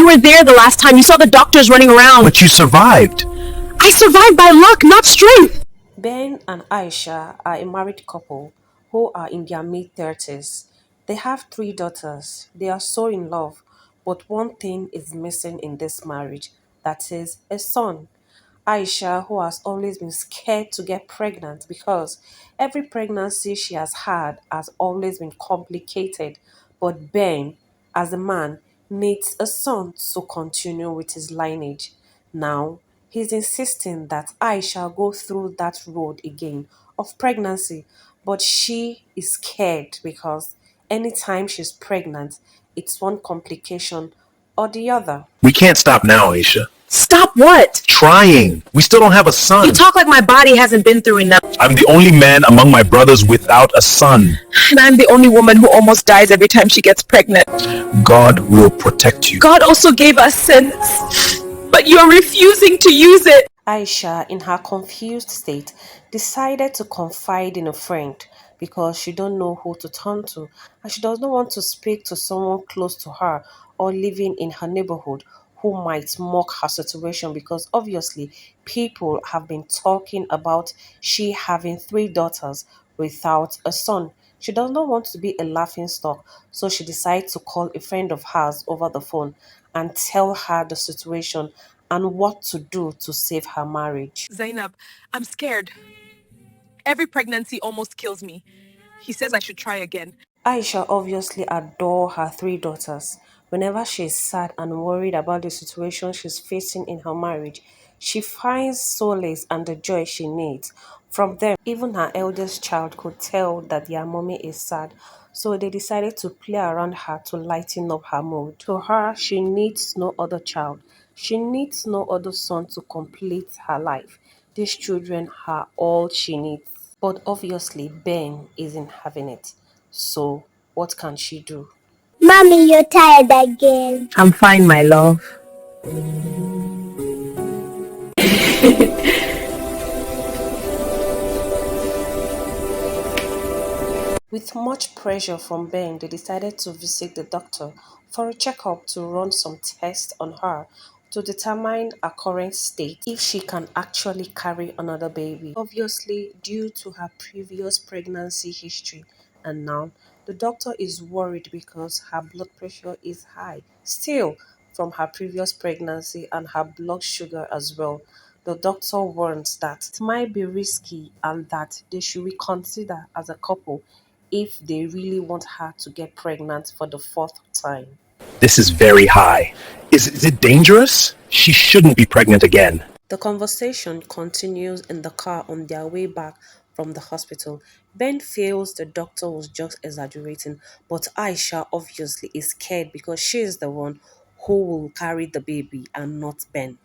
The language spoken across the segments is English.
You were there the last time. You saw the doctors running around. But you survived. I survived by luck, not strength. Ben and Aisha are a married couple who are in their mid 30s. They have three daughters. They are so in love, but one thing is missing in this marriage, that is, a son. Aisha, who has always been scared to get pregnant because every pregnancy she has had has always been complicated, but Ben, as a man, needs a son to continue with his lineage. Now, he's insisting that I shall go through that road again of pregnancy, but she is scared because anytime she's pregnant, it's one complication or the other. We can't stop now, Aisha. Stop what? Trying. We still don't have a son. You talk like my body hasn't been through enough. I'm the only man among my brothers without a son. And I'm the only woman who almost dies every time she gets pregnant. God will protect you. God also gave us sense, but you're refusing to use it. Aisha, in her confused state, decided to confide in a friend because she don't know who to turn to and she does not want to speak to someone close to her or living in her neighborhood who might mock her situation because obviously people have been talking about she having three daughters without a son. She does not want to be a laughing stock, so she decides to call a friend of hers over the phone and tell her the situation and what to do to save her marriage. Zainab, I'm scared. Every pregnancy almost kills me. He says I should try again. Aisha obviously adores her three daughters. Whenever she is sad and worried about the situation she's facing in her marriage, she finds solace and the joy she needs from them. Even her eldest child could tell that their mommy is sad, so they decided to play around her to lighten up her mood. To her, she needs no other child. She needs no other son to complete her life. These children are all she needs. But obviously, Ben isn't having it. So, what can she do? Mommy, you're tired again. I'm fine, my love. With much pressure from Ben, they decided to visit the doctor for a checkup to run some tests on her to determine her current state if she can actually carry another baby. Obviously, due to her previous pregnancy history, and now the doctor is worried because her blood pressure is high still from her previous pregnancy and her blood sugar as well. The doctor warns that it might be risky and that they should reconsider as a couple if they really want her to get pregnant for the fourth time. This is very high. Is it dangerous? She shouldn't be pregnant again. The conversation continues in the car on their way back from the hospital. Ben feels the doctor was just exaggerating, but Aisha obviously is scared because she is the one who will carry the baby and not Ben.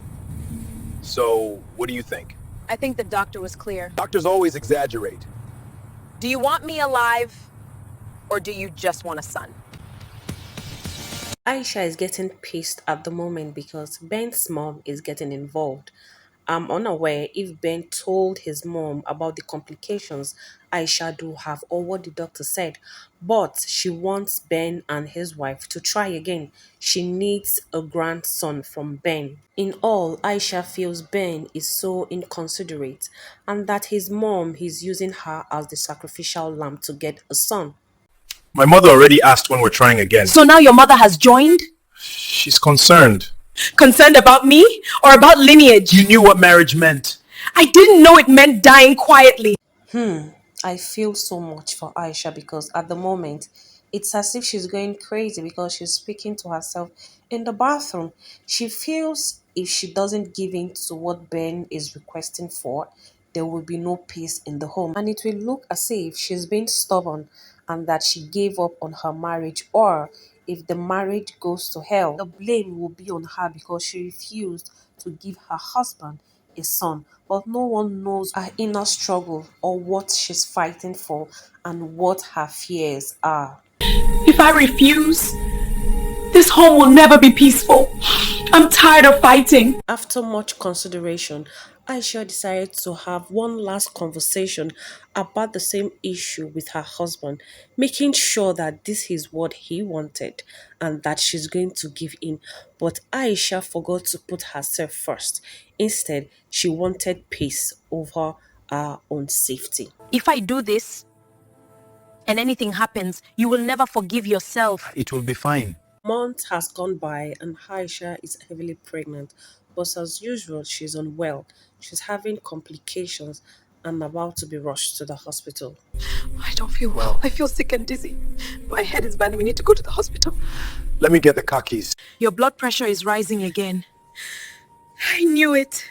So, what do you think? I think the doctor was clear. Doctors always exaggerate. Do you want me alive, or do you just want a son? Aisha is getting pissed at the moment because Ben's mom is getting involved. I'm unaware if Ben told his mom about the complications Aisha do have or what the doctor said, but she wants Ben and his wife to try again. She needs a grandson from Ben. In all, Aisha feels Ben is so inconsiderate and that his mom is using her as the sacrificial lamb to get a son. My mother already asked when we're trying again. So now your mother has joined? She's concerned. Concerned about me or about lineage? You knew what marriage meant. I didn't know it meant dying quietly. I feel so much for Aisha because at the moment it's as if she's going crazy because she's speaking to herself in the bathroom. She feels if she doesn't give in to what Ben is requesting for, there will be no peace in the home. And it will look as if she's being stubborn and that she gave up on her marriage, or if the marriage goes to hell, the blame will be on her because she refused to give her husband a son. But no one knows her inner struggle or what she's fighting for and what her fears are. If I refuse, this home will never be peaceful. I'm tired of fighting. After much consideration, Aisha decided to have one last conversation about the same issue with her husband, making sure that this is what he wanted and that she's going to give in. But Aisha forgot to put herself first. Instead, she wanted peace over her own safety. If I do this and anything happens, you will never forgive yourself. It will be fine. Month has gone by and Aisha is heavily pregnant, but as usual, she's unwell. She's having complications and about to be rushed to the hospital. I don't feel well. I feel sick and dizzy. My head is bad. We need to go to the hospital. Let me get the car keys. Your blood pressure is rising again. I knew it.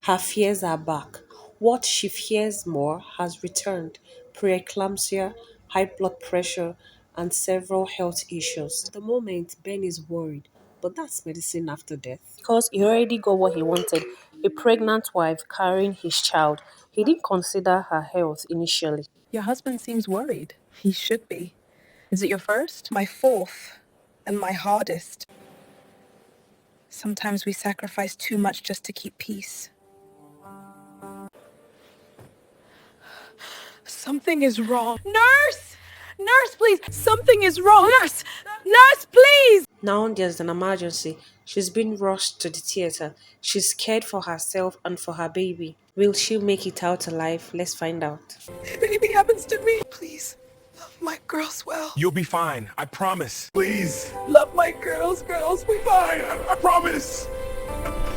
Her fears are back. What she fears more has returned: preeclampsia, high blood pressure, and several health issues. At the moment, Ben is worried, but that's medicine after death. Because he already got what he wanted: a pregnant wife carrying his child. He didn't consider her health initially. Your husband seems worried. He should be. Is it your first? My fourth. And my hardest. Sometimes we sacrifice too much just to keep peace. Something is wrong. Nurse! Nurse, please! Something is wrong! Nurse! Nurse, please! Now there's an emergency. She's been rushed to the theater. She's scared for herself and for her baby. Will she make it out alive? Let's find out. If anything happens to me, please love my girls well. You'll be fine. I promise. Please. Love my girls, girls. We Fine. I promise.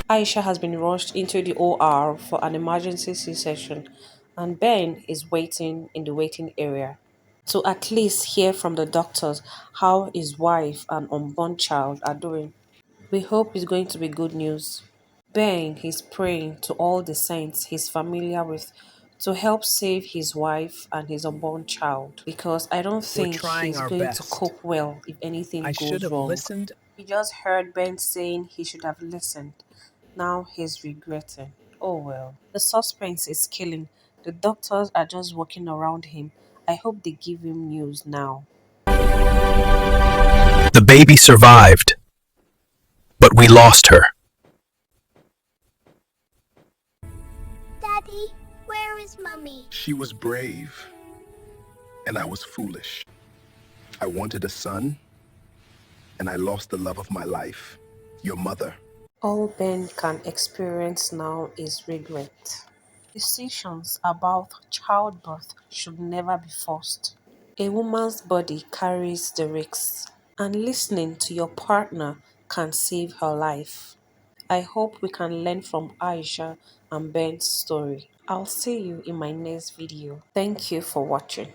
Aisha has been rushed into the OR for an emergency C-section, and Ben is waiting in the waiting area to at least hear from the doctors how his wife and unborn child are doing. We hope it's going to be good news. Ben is praying to all the saints he's familiar with to help save his wife and his unborn child, because I don't We're think trying he's our going to best. cope well if anything I should goes have wrong. listened. We just heard Ben saying he should have listened. Now he's regretting. Oh well. The suspense is killing. The doctors are just walking around him. I hope they give him news now. The baby survived, but we lost her. Daddy, where is Mummy? She was brave, and I was foolish. I wanted a son, and I lost the love of my life, your mother. All Ben can experience now is regret. Decisions about childbirth should never be forced. A woman's body carries the risks, and listening to your partner can save her life. I hope we can learn from Aisha and Ben's story. I'll see you in my next video. Thank you for watching.